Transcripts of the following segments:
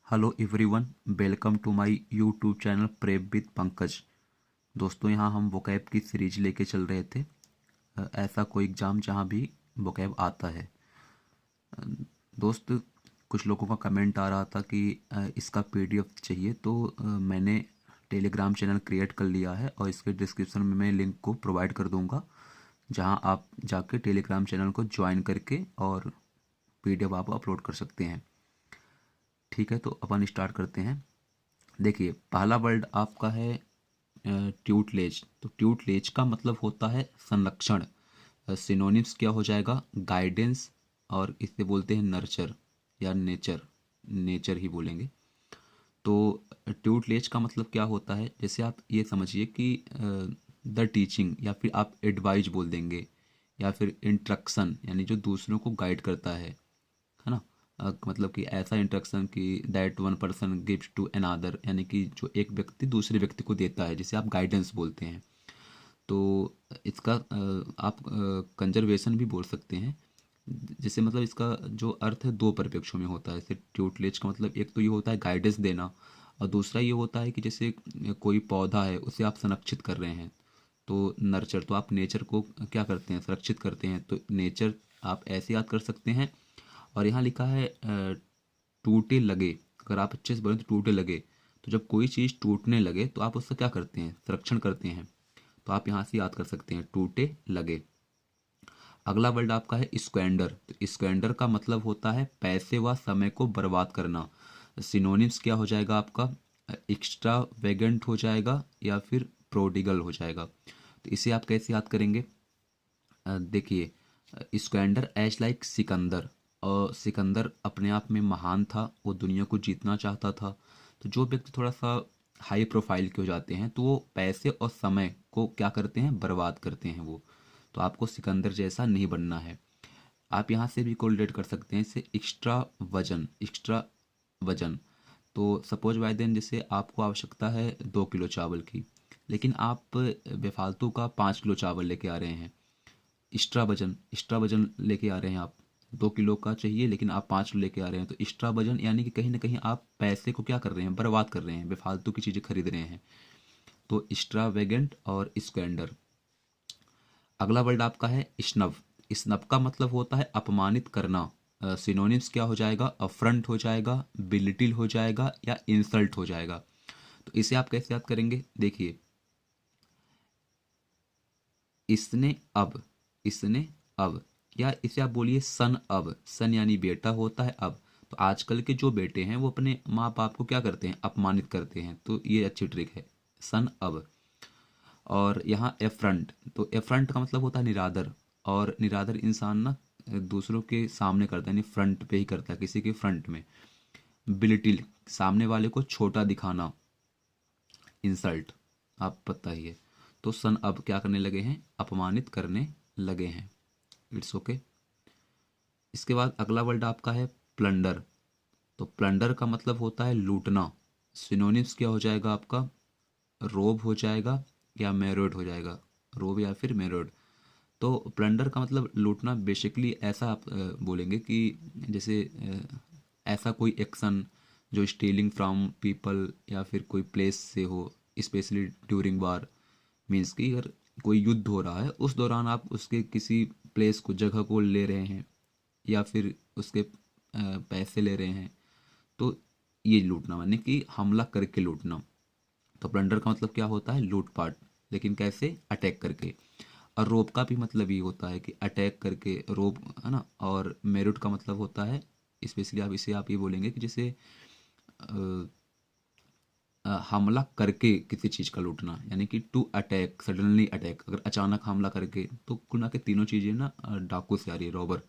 Hello everyone, welcome to my YouTube channel prep with Pankaj. दोस्तों, यहाँ हम वोकैब की सीरीज लेके चल रहे थे। ऐसा कोई एग्ज़ाम जहाँ भी वोकैब आता है। दोस्त, कुछ लोगों का कमेंट आ रहा था कि इसका पीडीएफ चाहिए, तो मैंने टेलीग्राम चैनल क्रिएट कर लिया है और इसके डिस्क्रिप्शन में मैं लिंक को प्रोवाइड कर दूंगा, जहाँ आप जाके टेलीग्राम चैनल को ज्वाइन करके और पीडीएफ आप अपलोड कर सकते हैं। ठीक है, तो अपन स्टार्ट करते हैं। देखिए, पहला वर्ड आपका है ट्यूटलेज। तो ट्यूटलेज का मतलब होता है संरक्षण। सिनोनिम्स क्या हो जाएगा? गाइडेंस, और इसे बोलते हैं नर्चर या नेचर। नेचर ही बोलेंगे। तो ट्यूटलेज का मतलब क्या होता है? जैसे आप ये समझिए कि द टीचिंग, या फिर आप एडवाइज बोल देंगे, या फिर इंस्ट्रक्शन, यानी जो दूसरों को गाइड करता है ना। मतलब कि ऐसा इंस्ट्रक्शन कि that one person gives to another, यानी कि जो एक व्यक्ति दूसरे व्यक्ति को देता है, जिसे आप गाइडेंस बोलते हैं। तो इसका आप कंजर्वेशन भी बोल सकते हैं। जैसे मतलब इसका जो अर्थ है दो परिप्रेक्ष्यों में होता है। जैसे ट्यूटलेज का मतलब एक तो ये होता है गाइडेंस देना, और दूसरा ये होता है कि जैसे कोई पौधा है उसे आप संरक्षित कर रहे हैं, तो नर्चर। तो आप नेचर को क्या करते हैं? संरक्षित करते हैं। तो नेचर आप ऐसे याद कर सकते हैं। और यहाँ लिखा है टूटे लगे। अगर आप अच्छे से बोलें तो टूटे लगे। तो जब कोई चीज़ टूटने लगे तो आप उसका क्या करते हैं? संरक्षण करते हैं। तो आप यहाँ से याद कर सकते हैं, टूटे लगे। अगला वर्ड आपका है स्क्वेंडर। तो स्क्वेंडर का मतलब होता है पैसे व समय को बर्बाद करना। सिनोनिम्स क्या हो जाएगा आपका? एक्स्ट्रा वेगेंट हो जाएगा, या फिर प्रोडिगल हो जाएगा। तो इसे आप कैसे याद करेंगे? देखिए, स्क्वेंडर एज लाइक सिकंदर। और सिकंदर अपने आप में महान था, वो दुनिया को जीतना चाहता था। तो जो व्यक्ति थोड़ा सा हाई प्रोफाइल के हो जाते हैं, तो वो पैसे और समय को क्या करते हैं? बर्बाद करते हैं वो। तो आपको सिकंदर जैसा नहीं बनना है। आप यहाँ से भी कोरिलेट कर सकते हैं इसे एक्स्ट्रा वजन। एक्स्ट्रा वजन, तो सपोज बाय देन जैसे आपको आवश्यकता है 2 किलो चावल की, लेकिन आप बेफालतू का 5 किलो चावल लेके आ रहे हैं। एक्स्ट्रा वजन लेके आ रहे हैं आप। 2 किलो का चाहिए लेकिन आप 5 किलो लेके आ रहे हैं, तो एक्स्ट्रा वजन यानी कि कहीं ना कहीं आप पैसे को क्या कर रहे हैं? बर्बाद कर रहे हैं, बेफालतू की चीज़ें खरीद रहे हैं। तो एक्स्ट्रा वेगेंट और स्क्वेंडर। अगला वर्ड आपका है स्नब। स्नब का मतलब होता है अपमानित करना। सिनोनिम्स क्या हो जाएगा? अफ्रंट हो जाएगा, बिलिटिल हो जाएगा, या इंसल्ट हो जाएगा। तो इसे आप कैसे याद करेंगे? देखिए, इसने अब, इसने अब, या इसे आप बोलिए सन अब। सन यानी बेटा होता है अब। तो आजकल के जो बेटे हैं वो अपने माँ बाप को क्या करते हैं? अपमानित करते हैं। तो ये अच्छी ट्रिक है, सन अब। और यहाँ एफ्रंट। तो एफ्रंट का मतलब होता है निरादर। और निरादर इंसान ना दूसरों के सामने करता है, यानी फ्रंट पे ही करता है, किसी के फ्रंट में। बिलिटिल, सामने वाले को छोटा दिखाना। इंसल्ट, आप पता ही है। तो सन अब क्या करने लगे हैं? अपमानित करने लगे हैं। It's okay. इसके बाद अगला वर्ड आपका है प्लंडर। तो प्लंडर का मतलब होता है लूटना। सिनोनिम्स क्या हो जाएगा आपका? रोब हो जाएगा, या मेरोड हो जाएगा। रोब या फिर मेरोड। तो प्लंडर का मतलब लूटना। बेसिकली ऐसा आप बोलेंगे कि जैसे ऐसा कोई एक्शन जो स्टीलिंग फ्रॉम पीपल या फिर कोई प्लेस से हो, स्पेशली ड्यूरिंग वार। मीन्स कि अगर कोई युद्ध हो रहा है उस दौरान आप उसके किसी प्लेस को, जगह को ले रहे हैं, या फिर उसके पैसे ले रहे हैं, तो ये लूटना, माने कि हमला करके लूटना। तो प्लंडर का मतलब क्या होता है? लूटपाट। लेकिन कैसे? अटैक करके। और रोब का भी मतलब ये होता है कि अटैक करके, रोब, है ना। और मेरिट का मतलब होता है, स्पेशली आप इसे आप ये बोलेंगे कि जैसे हमला करके किसी चीज़ का लूटना, यानी कि टू अटैक, सडनली अटैक। अगर अचानक हमला करके, तो कुल मिला के तीनों चीज़ें ना डाकू से आ रही है, रॉबर।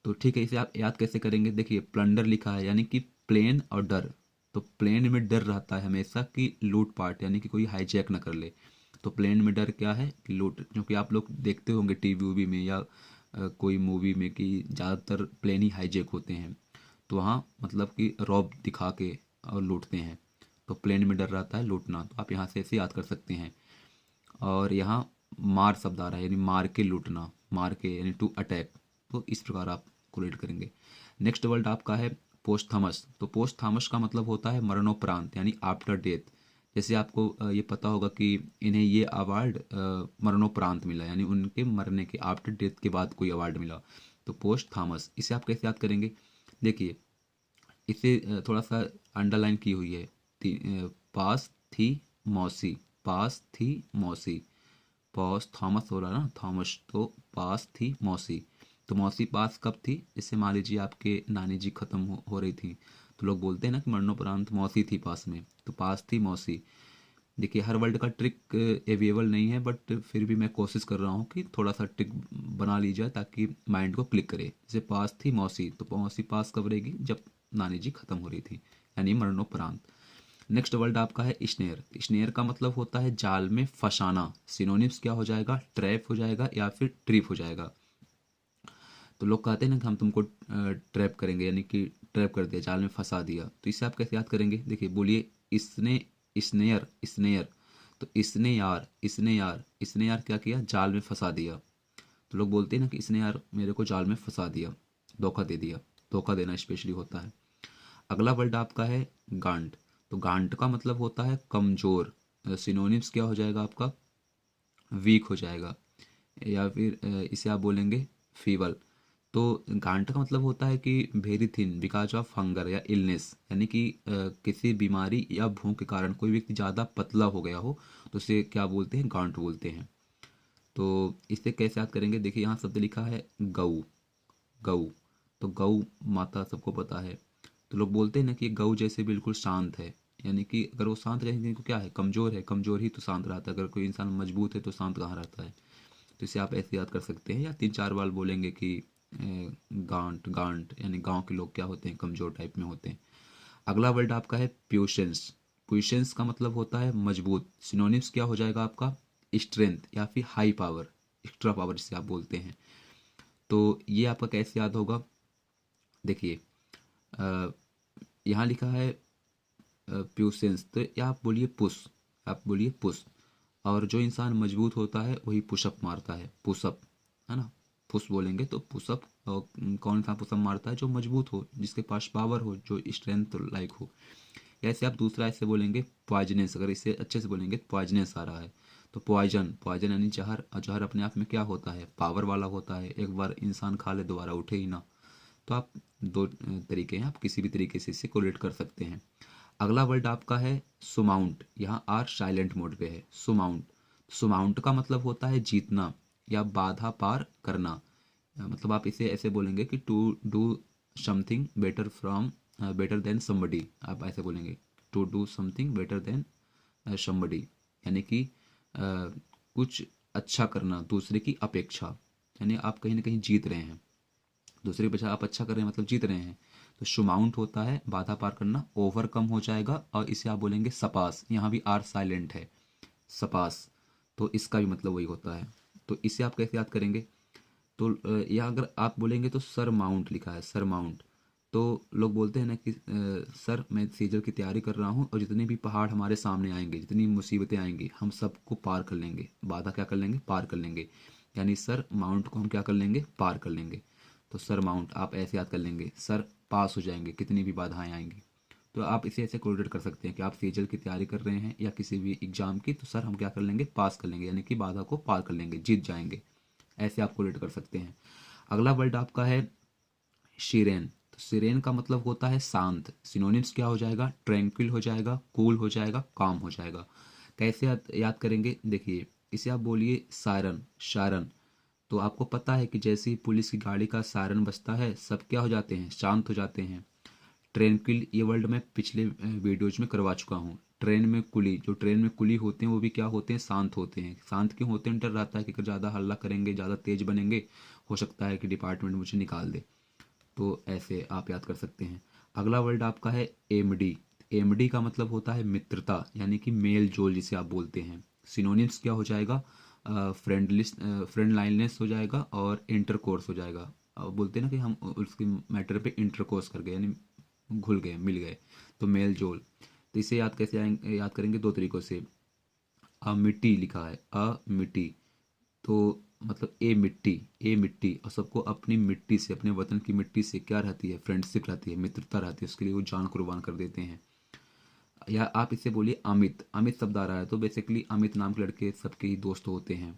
तो ठीक है, इसे आप याद कैसे करेंगे? देखिए, प्लंडर लिखा है यानी कि प्लेन और डर। तो प्लेन में डर रहता है हमेशा कि लूट पाट, यानी कि कोई हाईजैक ना कर ले। तो प्लेन में डर क्या है? कि लूट। क्योंकि आप लोग देखते होंगे टीवी वूवी में, या कोई मूवी में, कि ज़्यादातर प्लेन ही हाईजैक होते हैं। तो वहाँ मतलब कि रॉब दिखा के और लूटते हैं। तो प्लेन में डर रहता है लूटना। तो आप यहाँ से ऐसे याद कर सकते हैं। और यहाँ मार शब्द आ रहा है, यानी मार के लूटना, मार के, यानी टू अटैक। तो इस प्रकार आप कोलेट करेंगे। नेक्स्ट वर्ड आपका है पोस्थमस, तो पोस्थमस का मतलब होता है मरणोपरांत यानी आफ्टर डेथ। जैसे आपको ये पता होगा कि इन्हें ये अवार्ड मरणोपरांत मिला, यानी उनके मरने के आफ्टर डेथ के बाद कोई अवार्ड मिला, तो पोस्थमस। इसे आप कैसे याद करेंगे? देखिए, इसे थोड़ा सा अंडरलाइन की हुई है। पास थी मौसी, पास थी मौसी, पॉस थॉमस हो रहा है ना, थॉमस, तो पास थी मौसी। तो मौसी पास कब थी? इससे मान लीजिए आपके नानी जी खत्म हो रही थी, तो लोग बोलते हैं ना कि मरणोपरांत मौसी थी पास में, तो पास थी मौसी। देखिए, हर वर्ड का ट्रिक अवेलेबल नहीं है, बट फिर भी मैं कोशिश कर रहा हूँ कि थोड़ा सा ट्रिक बना ली जाए ताकि माइंड को क्लिक करे। जैसे पास थी मौसी, तो मौसी पास कब रहेगी? जब नानी जी खत्म हो रही थी, यानी मरणोपरांत। नेक्स्ट वर्ड आपका है स्नेयर। स्नेयर का मतलब होता है जाल में फंसाना। सिनोनिम्स क्या हो जाएगा? ट्रैप हो जाएगा या फिर ट्रिप हो जाएगा। तो लोग कहते हैं ना कि हम तुमको ट्रैप करेंगे, यानी कि ट्रैप कर दिया, जाल में फंसा दिया। तो इससे आप कैसे याद करेंगे? देखिए, बोलिए इसने, स्नेयर, स्नेयर। तो इसने यार, इसने यार, इसने यार क्या किया? जाल में फंसा दिया। तो लोग बोलते हैं ना कि इसने यार मेरे को जाल में फंसा दिया, धोखा दे दिया। धोखा देना स्पेशली होता है। अगला वर्ड आपका है गांड। तो गांड का मतलब होता है कमजोर। सिनोनिम्स क्या हो जाएगा आपका? वीक हो जाएगा, या फिर इसे आप बोलेंगे फीबल। तो गांठ का मतलब होता है कि very thin because of hunger या इलनेस, यानी कि किसी बीमारी या भूख के कारण कोई व्यक्ति ज़्यादा पतला हो गया हो, तो उसे क्या बोलते हैं? गांठ बोलते हैं। तो इसे कैसे याद करेंगे? देखिए, यहाँ शब्द लिखा है गऊ, गऊ। तो गऊ माता सबको पता है। तो लोग बोलते हैं ना कि गऊ जैसे बिल्कुल शांत है, यानी कि अगर वो शांत रहेंगे तो क्या है? कमज़ोर है, कमज़ोर ही तो शांत रहता है। अगर कोई इंसान मजबूत है तो शांत कहाँ रहता है? तो इसे आप ऐसे याद कर सकते हैं, या 3-4 बार बोलेंगे कि गांठ, गांठ, यानी गांव के लोग क्या होते हैं? कमज़ोर टाइप में होते हैं। अगला वर्ड आपका है प्यूशेंस। प्यूशेंस का मतलब होता है मजबूत। सिनोनिम्स क्या हो जाएगा आपका? स्ट्रेंथ या फिर हाई पावर, एक्स्ट्रा पावर जिसे आप बोलते हैं। तो ये आपका कैसे याद होगा? देखिए, अ, यहाँ लिखा है प्यूसेंस, तो या आप बोलिए पुश, आप बोलिए पुश। और जो इंसान मजबूत होता है वही पुशअप मारता है, पुशअप, है ना। पुश बोलेंगे तो पुशअप। और कौन सा पुशअप मारता है? जो मजबूत हो, जिसके पास पावर हो, जो स्ट्रेंथ लाइक हो। ऐसे आप दूसरा ऐसे बोलेंगे पॉइजनस। अगर इसे अच्छे से बोलेंगे तो पॉइजनस आ रहा है। तो पॉइजन, पॉइजन यानी जहर। और जहर अपने आप में क्या होता है? पावर वाला होता है। एक बार इंसान खा ले दोबारा उठे ही ना। तो आप दो तरीके हैं, आप किसी भी तरीके से इसे कोरिलेट कर सकते हैं। अगला वर्ड आपका है सुमाउंट। यहाँ आर साइलेंट मोड पे है। सुमाउंट, सुमाउंट का मतलब होता है जीतना या बाधा पार करना। मतलब आप इसे ऐसे बोलेंगे कि to do something better from, better than somebody. आप ऐसे बोलेंगे to do something better than somebody, यानी कि कुछ अच्छा करना दूसरे की अपेक्षा, यानी आप कहीं ना कहीं जीत रहे हैं। दूसरे की अपेक्षा आप अच्छा कर रहे हैं, मतलब जीत रहे हैं। तो शुमाउंट होता है बाधा पार करना, ओवरकम हो जाएगा। और इसे आप बोलेंगे सपास। यहाँ भी आर साइलेंट है, सपास। तो इसका भी मतलब वही होता है। तो इसे आप कैसे याद करेंगे? तो या अगर आप बोलेंगे तो सर माउंट लिखा है, सर माउंट। तो लोग बोलते हैं ना कि सर मैं सीजल की तैयारी कर रहा हूँ और जितने भी पहाड़ हमारे सामने आएंगे, जितनी मुसीबतें आएंगी, हम सबको पार कर लेंगे। बाधा क्या कर लेंगे? पार कर लेंगे। यानी सर माउंट को हम क्या कर लेंगे? पार कर लेंगे। तो सर माउंट आप ऐसे याद कर लेंगे, सर पास हो जाएंगे कितनी भी बाधाएं आएंगी। तो आप इसे ऐसे कोरिलेट कर सकते हैं कि आप सीजल की तैयारी कर रहे हैं या किसी भी एग्जाम की, तो सर हम क्या कर लेंगे? पास कर लेंगे, यानी कि बाधा को पार कर लेंगे, जीत जाएंगे। ऐसे आप कोरिलेट कर सकते हैं। अगला वर्ड आपका है शिरेन। तो सिरेन का मतलब होता है शांत। सिनोनिम्स क्या हो जाएगा? ट्रैंक्विल हो जाएगा, कूल हो जाएगा, काम हो जाएगा। कैसे याद करेंगे? देखिए, इसे आप बोलिए सायरन, शायरन। तो आपको पता है कि जैसे ही पुलिस की गाड़ी का सायरन बजता है, सब क्या हो जाते हैं? शांत हो जाते हैं। ट्रैंक्विल ये वर्ड मैं पिछले वीडियोज में करवा चुका हूँ। ट्रेन में कुली, जो ट्रेन में कुली होते हैं वो भी क्या होते हैं? शांत होते हैं। शांत क्यों होते हैं? डर रहता है कि अगर ज़्यादा हल्ला करेंगे, ज़्यादा तेज बनेंगे, हो सकता है कि डिपार्टमेंट मुझे निकाल दे। तो ऐसे आप याद कर सकते हैं। अगला वर्ड आपका है एमडी। एमडी का मतलब होता है मित्रता, यानी कि मेल जोल जिसे आप बोलते हैं। सिनोनिम्स क्या हो जाएगा? फ्रेंडलिस, फ्रेंड लाइननेस हो जाएगा और इंटरकोर्स हो जाएगा। बोलते हैं ना कि हम उसके मैटर पे इंटरकोर्स कर गए, यानी घुल गए, मिल गए। तो मेल जोल। तो इसे याद कैसे आएंगे? याद करेंगे दो तरीकों से। अमिटी लिखा है, अमिटी। तो मतलब ए मिट्टी, और सबको अपनी मिट्टी से, अपने वतन की मिट्टी से क्या रहती है, फ्रेंडशिप रहती है, मित्रता रहती है, उसके लिए वो जान कुर्बान कर देते हैं। या आप इसे बोलिए अमित, अमित शब्द आ रहा है तो बेसिकली अमित नाम के लड़के सबके ही दोस्त होते हैं।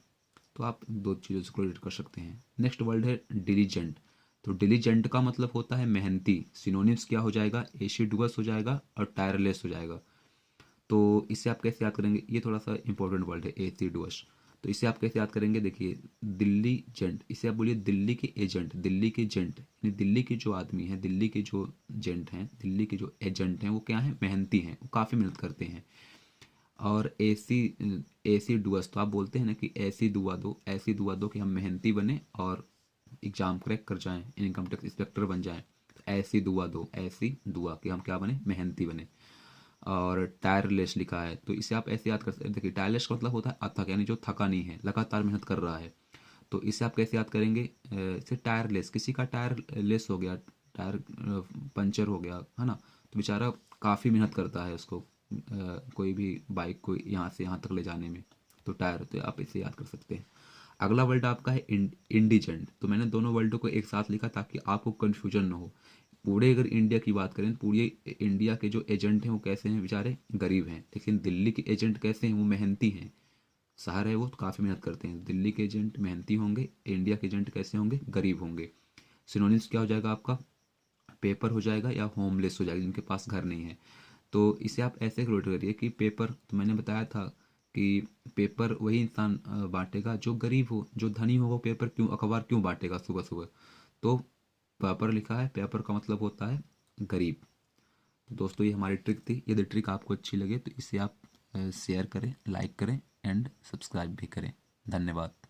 तो आप दो चीज़ों से रिलेट कर सकते हैं। नेक्स्ट वर्ड है डिलीजेंट। तो डिलीजेंट का मतलब होता है मेहनती। सिनोनिम्स क्या हो जाएगा, एसिडुअस हो जाएगा और टायरलेस हो जाएगा। तो इसे आप कैसे याद करेंगे, ये थोड़ा सा इंपॉर्टेंट वर्ड है एसिडुअस। तो इसे आप कैसे याद करेंगे, देखिए दिल्ली जेंट, इसे आप बोलिए दिल्ली के एजेंट, दिल्ली के जेंट, यानी दिल्ली के जो आदमी हैं, दिल्ली के जो जेंट हैं, दिल्ली के जो एजेंट हैं, वो क्या हैं, मेहनती हैं, वो काफ़ी मेहनत करते हैं। और ऐसी डुअस, तो आप बोलते हैं ना कि ऐसी दुआ दो, ऐसी दुआ दो कि हम मेहनती बने और एग्ज़ाम क्रैक कर जाएं, इनकम टैक्स इंस्पेक्टर बन जाएं। तो ऐसी दुआ दो, ऐसी दुआ कि हम क्या बने, मेहनती बने। और टायरलेस लिखा है, तो इसे आप ऐसे याद कर सकते हैं। देखिए टायरलेस का मतलब होता है अथक, यानी जो थका नहीं है, लगातार मेहनत कर रहा है। तो इसे आप कैसे याद करेंगे, इसे टायरलेस, किसी का टायर लेस हो गया, टायर पंचर हो गया है ना, तो बेचारा काफ़ी मेहनत करता है उसको कोई भी बाइक को यहाँ से यहाँ तक ले जाने में। तो टायर, तो आप इसे याद कर सकते हैं। अगला वर्ड आपका है इंडिजेंट। तो मैंने दोनों वर्डों को एक साथ लिखा ताकि आपको कन्फ्यूजन ना हो। पूरे अगर इंडिया की बात करें, पूरे इंडिया के जो एजेंट हैं वो कैसे हैं, बेचारे गरीब हैं। लेकिन दिल्ली के एजेंट कैसे हैं, वो मेहनती हैं। शहर है वो, तो काफ़ी मेहनत करते हैं। दिल्ली के एजेंट मेहनती होंगे, इंडिया के एजेंट कैसे होंगे, गरीब होंगे। सिनोनिम्स क्या हो जाएगा आपका, पेपर हो जाएगा या होमलेस हो जाएगा, जिनके पास घर नहीं है। तो इसे आप ऐसे रिलेट करिए कि पेपर, तो मैंने बताया था कि पेपर वही इंसान बांटेगा जो गरीब हो, जो धनी हो वो पेपर क्यों, अखबार क्यों बांटेगा सुबह सुबह। तो पेपर लिखा है, पेपर का मतलब होता है गरीब। तो दोस्तों ये हमारी ट्रिक थी। यदि ट्रिक आपको अच्छी लगे तो इसे आप शेयर करें, लाइक करें एंड सब्सक्राइब भी करें। धन्यवाद।